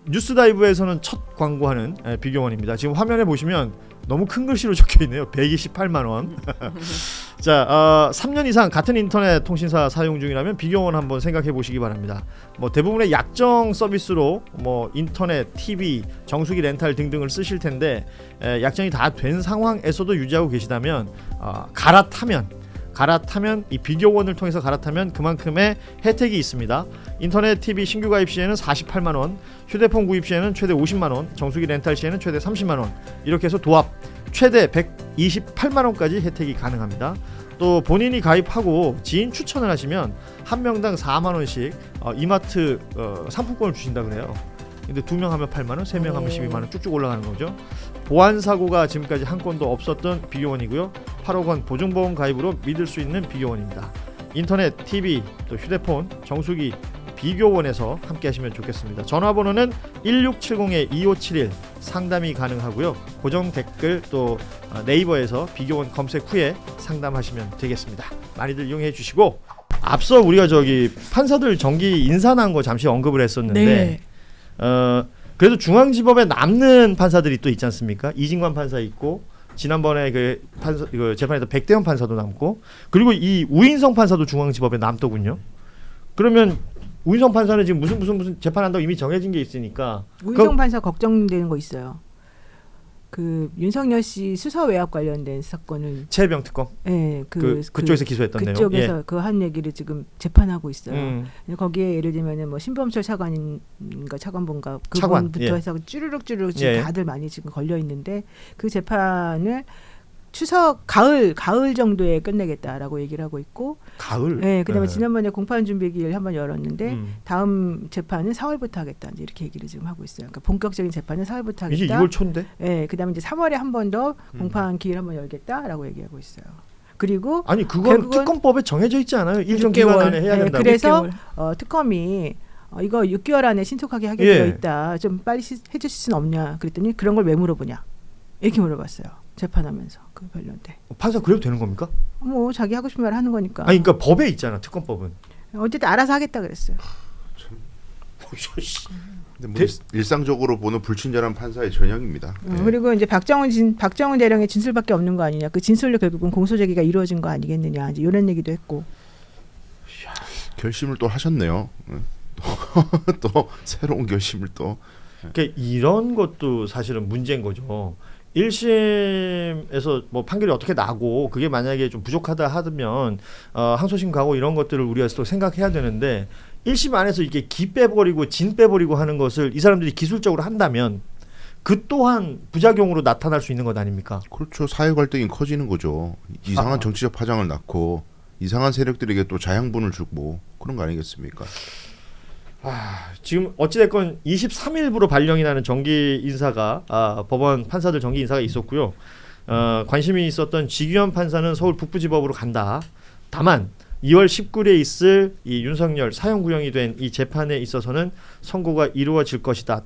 뉴스다이브에서는 첫 광고하는 비교원입니다. 지금 화면에 보시면 너무 큰 글씨로 적혀있네요. 128만 원. 자, 3년 이상 같은 인터넷 통신사 사용 중이라면 비교원 한번 생각해 보시기 바랍니다. 뭐 대부분의 약정 서비스로 뭐 인터넷, TV, 정수기 렌탈 등등을 쓰실 텐데 약정이 다 된 상황에서도 유지하고 계시다면 갈아타면 이 비교원을 통해서 갈아타면 그만큼의 혜택이 있습니다. 인터넷 TV 신규 가입 시에는 48만 원, 휴대폰 구입 시에는 최대 50만 원, 정수기 렌탈 시에는 최대 30만 원, 이렇게 해서 도합 최대 128만 원까지 혜택이 가능합니다. 또 본인이 가입하고 지인 추천을 하시면 한 명당 4만 원씩 이마트 상품권을 주신다 그래요. 근데 2명 하면 8만 원, 3명 하면 12만 원 쭉쭉 올라가는 거죠. 보안 사고가 지금까지 한 건도 없었던 비교원이고요. 8억 원 보증보험 가입으로 믿을 수 있는 비교원입니다. 인터넷, TV, 또 휴대폰, 정수기 비교원에서 함께 하시면 좋겠습니다. 전화번호는 1670-2571 상담이 가능하고요. 고정 댓글 또 네이버에서 비교원 검색 후에 상담하시면 되겠습니다. 많이들 이용해 주시고, 앞서 우리가 저기 판사들 정기 인사난 거 잠시 언급을 했었는데 네. 그래도 중앙지법에 남는 판사들이 또 있지 않습니까? 이진관 판사 있고, 지난번에 그 재판에서 백대현 판사도 남고, 그리고 이 우인성 판사도 중앙지법에 남더군요. 그러면 우인성 판사는 지금 무슨 재판한다고 이미 정해진 게 있으니까. 우인성 판사 걱정되는 거 있어요. 그 윤석열 씨 수사 외압 관련된 사건을 최혜병 특검. 네, 그쪽에서 기소했던 내용. 그쪽에서 예. 그 한 얘기를 지금 재판하고 있어요. 거기에 예를 들면은 뭐 신범철 차관인가 차관본가 그분부터 예. 해서 쭈르륵 지금 다들 많이 지금 걸려 있는데, 그 재판을 추석 가을 정도에 끝내겠다라고 얘기를 하고 있고, 가을. 네, 그다음에 네. 지난번에 공판 준비기일 한번 열었는데 다음 재판은 4월부터 하겠다, 이제 이렇게 얘기를 지금 하고 있어요. 그러니까 본격적인 재판은 4월부터 하겠다. 이제 2월 초인데. 네, 그다음에 이제 3월에 한 번 더 공판 기일 한번 열겠다라고 얘기하고 있어요. 그리고 아니 그건 특검법에 정해져 있지 않아요? 일정 기간 안에 해야 된다고. 그래서 특검이 이거 6개월 안에 신속하게 하게 되어 있다. 좀 빨리 해주실 수는 없냐 그랬더니, 그런 걸 왜 물어보냐 이렇게 물어봤어요. 재판하면서 그 관련돼. 판사 그래도 되는 겁니까? 뭐 자기 하고 싶은 말 하는 거니까. 아니 그러니까 법에 있잖아, 특검법은. 어쨌든 알아서 하겠다 그랬어요. 근데 뭐 일상적으로 보는 불친절한 판사의 전형입니다. 네. 그리고 이제 박정훈 대령의 진술밖에 없는 거 아니냐. 그 진술로 결국은 공소제기가 이루어진 거 아니겠느냐. 이제 이런 얘기도 했고. 결심을 또 하셨네요. 또 새로운 결심을 또. 그러니까 이런 것도 사실은 문제인 거죠. 1심에서 뭐 판결이 어떻게 나고 그게 만약에 좀 부족하다 하면 항소심 가고 이런 것들을 우리가 또 생각해야 되는데, 1심 안에서 이렇게 기 빼버리고 진 빼버리고 하는 것을 이 사람들이 기술적으로 한다면 그 또한 부작용으로 나타날 수 있는 것 아닙니까? 그렇죠. 사회 갈등이 커지는 거죠. 이상한 정치적 파장을 낳고 이상한 세력들에게 또 자양분을 주고 그런 거 아니겠습니까? 지금 어찌됐건 23일부로 발령이 나는 정기 인사가 법원 판사들 정기 인사가 있었고요. 관심이 있었던 지규현 판사는 서울 북부지법으로 간다. 다만 2월 19일에 있을 이 윤석열 사형 구형이 된 이 재판에 있어서는 선고가 이루어질 것이다.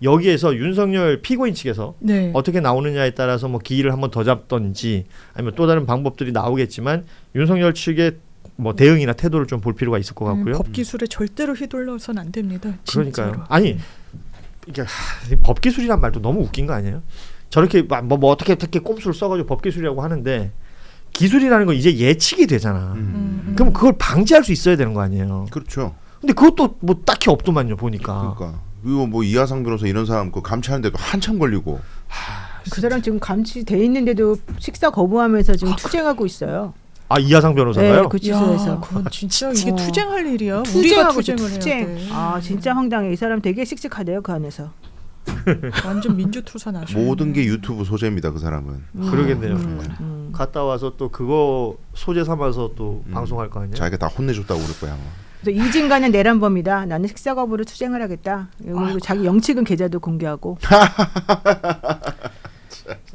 여기에서 윤석열 피고인 측에서 네. 어떻게 나오느냐에 따라서 뭐 기일을 한번 더 잡던지 아니면 또 다른 방법들이 나오겠지만, 윤석열 측의 뭐 대응이나 태도를 좀 볼 필요가 있을 것 같고요. 법 기술에 절대로 휘둘러서는 안 됩니다. 진짜로. 그러니까요. 아니 이게 법 기술이란 말도 너무 웃긴 거 아니에요? 저렇게 뭐 어떻게 꼼수를 써가지고 법 기술이라고 하는데, 기술이라는 건 이제 예측이 되잖아. 그럼 그걸 방지할 수 있어야 되는 거 아니에요? 그렇죠. 근데 그것도 뭐 딱히 없더만요 보니까. 그러니까 그리고 뭐 이하상 변호사 이런 사람 그 감치하는데도 한참 걸리고. 그 사람 지금 감치돼 있는데도 식사 거부하면서 지금 투쟁하고 있어요. 이하상 변호사가요? 네, 구치소에서. 야, 그건 진짜 이게 투쟁할 일이야. 우리가 투쟁하고 투쟁을 투쟁. 해야 돼. 진짜 황당해. 이 사람 되게 씩씩하대요, 그 안에서. 완전 민주투사 나셔. 모든 게 유튜브 소재입니다. 그 사람은. 그러겠네요. 갔다 와서 또 그거 소재 삼아서 또 방송할 거 아니에요? 자기가 다 혼내줬다고 그럴 거야 아마. 그래서 이진관은 내란범이다. 나는 식사 거부로 투쟁을 하겠다. 그리고 자기 영치금 계좌도 공개하고.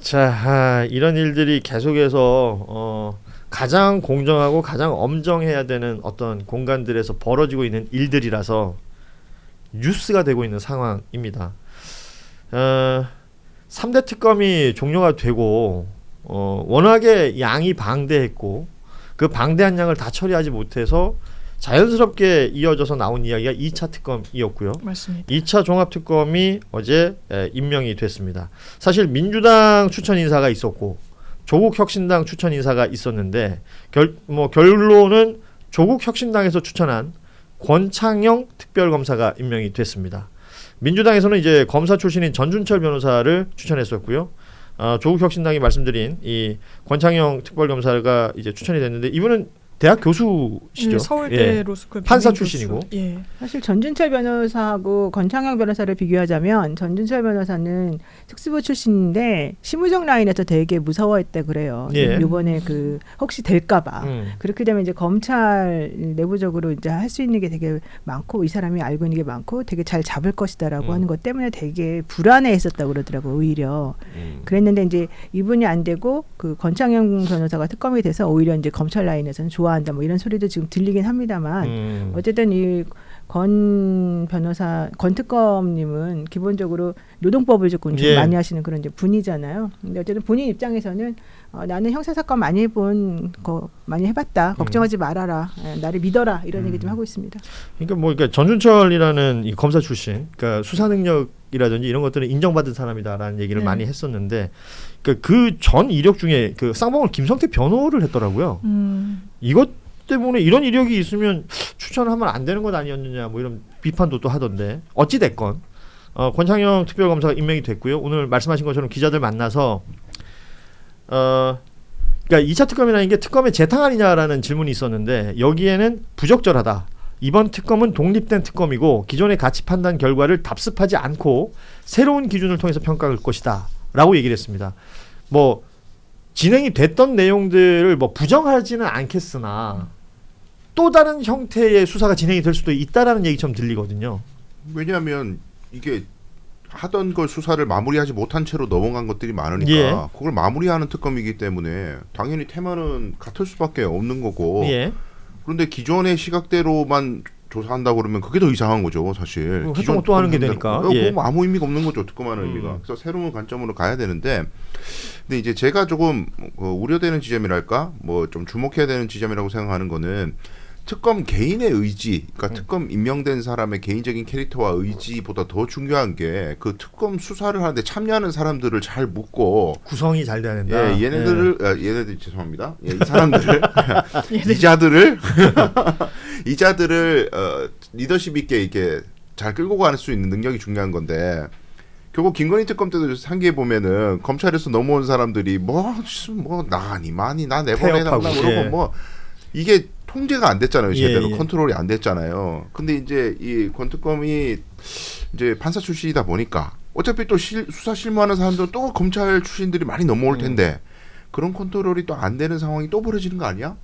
자, 이런 일들이 계속해서 가장 공정하고 가장 엄정해야 되는 어떤 공간들에서 벌어지고 있는 일들이라서 뉴스가 되고 있는 상황입니다. 3대 특검이 종료가 되고 워낙에 양이 방대했고 그 방대한 양을 다 처리하지 못해서 자연스럽게 이어져서 나온 이야기가 2차 특검이었고요. 맞습니다. 2차 종합특검이 어제 임명이 됐습니다. 사실 민주당 추천 인사가 있었고 조국 혁신당 추천 인사가 있었는데 결론은 조국 혁신당에서 추천한 권창영 특별검사가 임명이 됐습니다. 민주당에서는 이제 검사 출신인 전준철 변호사를 추천했었고요. 조국 혁신당이 말씀드린 이 권창영 특별검사가 이제 추천이 됐는데 이분은 대학 교수시죠. 예, 서울대 로스쿨 판사 교수. 출신이고. 예. 사실 전준철 변호사하고 권창영 변호사를 비교하자면 전준철 변호사는 특수부 출신인데 심우정 라인에서 되게 무서워했다 그래요. 예. 이번에 그 혹시 될까봐 그렇게 되면 이제 검찰 내부적으로 이제 할 수 있는 게 되게 많고 이 사람이 알고 있는 게 많고 되게 잘 잡을 것이다라고 하는 것 때문에 되게 불안해했었다고 그러더라고 오히려. 그랬는데 이제 이분이 안 되고 그 권창영 변호사가 특검이 돼서 오히려 이제 검찰 라인에서는 좋아한다 뭐 이런 소리도 지금 들리긴 합니다만 어쨌든 이 권 변호사 권 특검님은 기본적으로 노동법을 조금 좀 예. 많이 하시는 그런 이제 분이잖아요. 근데 어쨌든 본인 입장에서는 나는 형사 사건 많이 해본 거 많이 해봤다. 걱정하지 말아라. 나를 믿어라. 이런 얘기 좀 하고 있습니다. 그러니까 전준철이라는 이 검사 출신, 그러니까 수사 능력이라든지 이런 것들은 인정받은 사람이다라는 얘기를 네. 많이 했었는데, 그 전 이력 중에 그 쌍방울 김성태 변호를 했더라고요. 이것 때문에 이런 이력이 있으면 추천하면 안 되는 것 아니었느냐 뭐 이런 비판도 또 하던데 어찌 됐건 권창영 특별검사가 임명이 됐고요. 오늘 말씀하신 것처럼 기자들 만나서 그러니까 2차 특검이라는 게 특검의 재탕아니냐라는 질문이 있었는데 여기에는 부적절하다. 이번 특검은 독립된 특검이고 기존의 가치 판단 결과를 답습하지 않고 새로운 기준을 통해서 평가할 것이다 라고 얘기를 했습니다. 뭐 진행이 됐던 내용들을 뭐 부정하지는 않겠으나 또 다른 형태의 수사가 진행이 될 수도 있다라는 얘기처럼 들리거든요. 왜냐하면 이게 하던 걸 수사를 마무리하지 못한 채로 넘어간 것들이 많으니까 예. 그걸 마무리하는 특검이기 때문에 당연히 테마는 같을 수밖에 없는 거고 예. 그런데 기존의 시각대로만 조사한다고 그러면 그게 더 이상한 거죠 사실. 활동을 또 하는 게 되니까. 그거 뭐 아무 의미가 없는 거죠 특검하는 의미가. 그래서 새로운 관점으로 가야 되는데 근데 이제 제가 조금 우려되는 지점이랄까 뭐 좀 주목해야 되는 지점이라고 생각하는 거는 특검 개인의 의지, 그러니까 특검 임명된 사람의 개인적인 캐릭터와 의지보다 더 중요한 게 그 특검 수사를 하는데 참여하는 사람들을 잘 묻고 구성이 잘 돼야 된다. 예, 얘네들 죄송합니다. 예, 이 사람들을 이자들을 리더십 있게 이렇게 잘 끌고 갈 수 있는 능력이 중요한 건데 결국 김건희 특검 때도 상기해 보면은 검찰에서 넘어온 사람들이 뭐 나니 많이 나 내보내나 그러고 예. 뭐 이게 통제가 안 됐잖아요. 제대로 예. 컨트롤이 안 됐잖아요. 근데 이제 이 권특검이 이제 판사 출신이다 보니까 어차피 또 수사 실무하는 사람들은 또 검찰 출신들이 많이 넘어올 텐데 그런 컨트롤이 또 안 되는 상황이 또 벌어지는 거 아니야?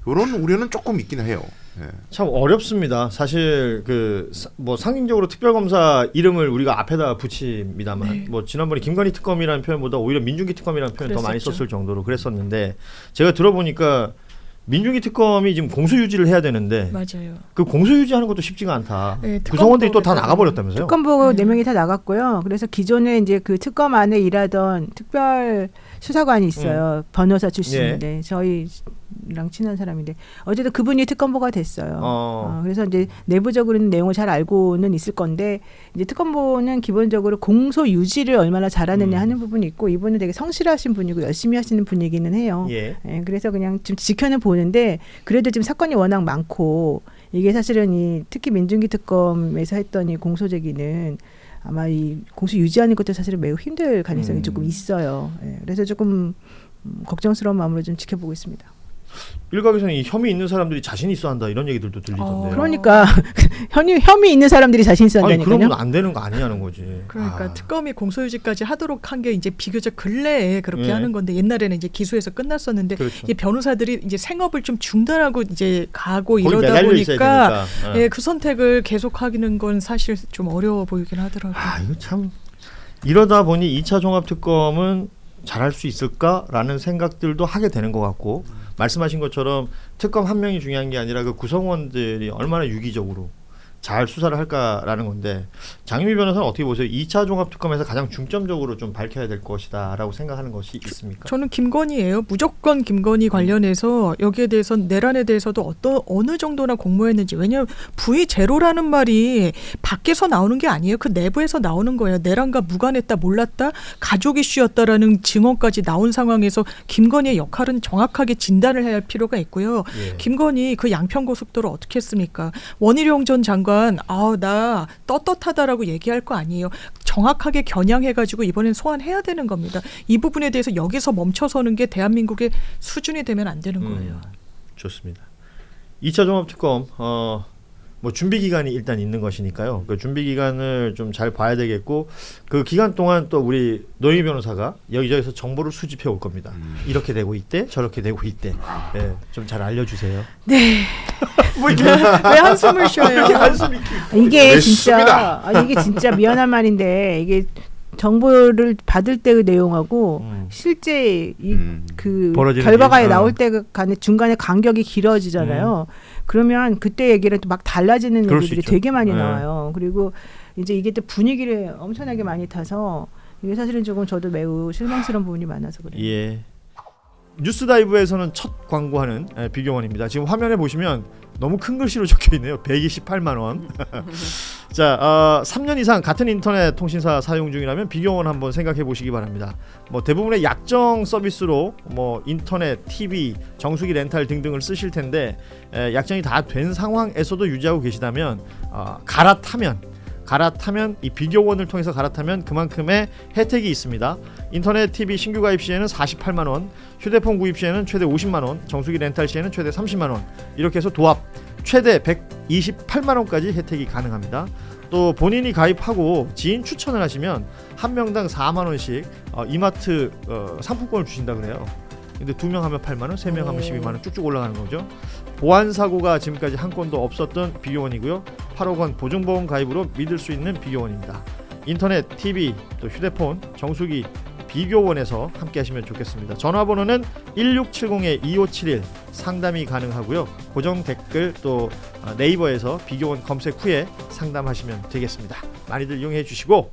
이런 우려는 조금 있긴 해요. 예. 참 어렵습니다. 사실 뭐 상징적으로 특별검사 이름을 우리가 앞에다 붙입니다만 네. 뭐 지난번에 김건희 특검이라는 표현보다 오히려 민중기 특검이라는 표현 더 많이 그랬었죠. 썼을 정도로 그랬었는데 제가 들어보니까 민중기 특검이 지금 공소유지를 해야 되는데 맞아요. 그 공소유지하는 것도 쉽지가 않다. 네, 구성원들이 또 다 특검법에서 나가버렸다면서요? 특검보 4명이 다 나갔고요. 그래서 기존에 이제 그 특검 안에 일하던 특별 수사관이 있어요. 변호사 출신인데 저희랑 친한 사람인데 어쨌든 그분이 특검보가 됐어요. 그래서 이제 내부적으로는 내용을 잘 알고는 있을 건데 이제 특검보는 기본적으로 공소 유지를 얼마나 잘하느냐 하는 부분이 있고 이분은 되게 성실하신 분이고 열심히 하시는 분이기는 해요. 예. 예, 그래서 그냥 좀 지켜는 보는데 그래도 지금 사건이 워낙 많고 이게 사실은 특히 민중기 특검에서 했던 이 공소 제기는 아마 이 공소 유지하는 것도 사실은 매우 힘들 가능성이 조금 있어요. 예, 그래서 조금 걱정스러운 마음으로 좀 지켜보고 있습니다. 일각에서는 이 혐의 있는 사람들이 자신 있어 한다 이런 얘기들도 들리던데요. 그러니까 혐의 있는 사람들이 자신 있어 아니 한다니까요. 그러면 안 되는 거 아니냐는 거지. 그러니까 특검이 공소유지까지 하도록 한 게 이제 비교적 근래에 그렇게 네. 하는 건데 옛날에는 이제 기소해서 끝났었는데 그렇죠. 이 변호사들이 이제 생업을 좀 중단하고 이제 가고 거기 이러다 매달려 있어야 보니까 되니까. 예, 그 선택을 계속하기는 건 사실 좀 어려워 보이긴 하더라고요. 이거 참 이러다 보니 2차 종합특검은 잘할 수 있을까라는 생각들도 하게 되는 것 같고 말씀하신 것처럼 특검 한 명이 중요한 게 아니라 그 구성원들이 얼마나 유기적으로 잘 수사를 할까라는 건데 장유미 변호사는 어떻게 보세요? 2차 종합특검에서 가장 중점적으로 좀 밝혀야 될 것이다라고 생각하는 것이 있습니까? 저는 김건희예요. 무조건 김건희 관련해서 여기에 대해서 내란에 대해서도 어느 정도나 공모했는지. 왜냐하면 V0라는 말이 밖에서 나오는 게 아니에요. 그 내부에서 나오는 거예요. 내란과 무관했다, 몰랐다, 가족 이슈였다라는 증언까지 나온 상황에서 김건희의 역할은 정확하게 진단을 해야 할 필요가 있고요. 예. 김건희 그 양평고속도로 어떻게 했습니까? 원희룡 전 장관 나 떳떳하다라고 얘기할 거 아니에요. 정확하게 겨냥해가지고 이번엔 소환해야 되는 겁니다. 이 부분에 대해서 여기서 멈춰서는 게 대한민국의 수준이 되면 안 되는 거예요. 좋습니다. 2차 종합특검 뭐 준비 기간이 일단 있는 것이니까요. 그 준비 기간을 좀 잘 봐야 되겠고 그 기간 동안 또 우리 노영희 변호사가 여기저기서 정보를 수집해 올 겁니다. 이렇게 되고 있대, 저렇게 되고 있대. 예, 좀 잘 알려주세요. 네. 뭐 이게 왜 한숨을 쉬어요? 한숨이 이게 진짜 이게 진짜 미안한 말인데 이게 정보를 받을 때의 내용하고 실제 그 벌어지는 결과가 일? 나올 때 간에 중간에 간격이 길어지잖아요. 그러면 그때 얘기를 또 막 달라지는 그럴 수 얘기들이 있죠. 되게 많이 네. 나와요. 그리고 이제 이게 또 분위기를 엄청나게 많이 타서 이게 사실은 조금 저도 매우 실망스러운 부분이 많아서 그래요. 예. 뉴스다이브에서는 첫 광고하는 비경원입니다. 지금 화면에 보시면 너무 큰 글씨로 적혀 있네요. 128만 원. 자, 3년 이상 같은 인터넷 통신사 사용 중이라면 비경원 한번 생각해 보시기 바랍니다. 뭐 대부분의 약정 서비스로 뭐 인터넷, TV, 정수기 렌탈 등등을 쓰실 텐데 약정이 다 된 상황에서도 유지하고 계시다면 갈아타면 이 비교원을 통해서 갈아타면 그만큼의 혜택이 있습니다. 인터넷 TV 신규 가입 시에는 48만 원, 휴대폰 구입 시에는 최대 50만 원, 정수기 렌탈 시에는 최대 30만 원. 이렇게 해서 도합 최대 128만 원까지 혜택이 가능합니다. 또 본인이 가입하고 지인 추천을 하시면 한 명당 4만 원씩 이마트 상품권을 주신다 그래요. 근데 2명 하면 8만 원, 3명 하면 12만 원 쭉쭉 올라가는 거죠. 보안 사고가 지금까지 한 건도 없었던 비교원이고요. 8억 원 보증보험 가입으로 믿을 수 있는 비교원입니다. 인터넷, TV, 또 휴대폰, 정수기 비교원에서 함께 하시면 좋겠습니다. 전화번호는 1670-2571 상담이 가능하고요. 고정 댓글 또 네이버에서 비교원 검색 후에 상담하시면 되겠습니다. 많이들 이용해 주시고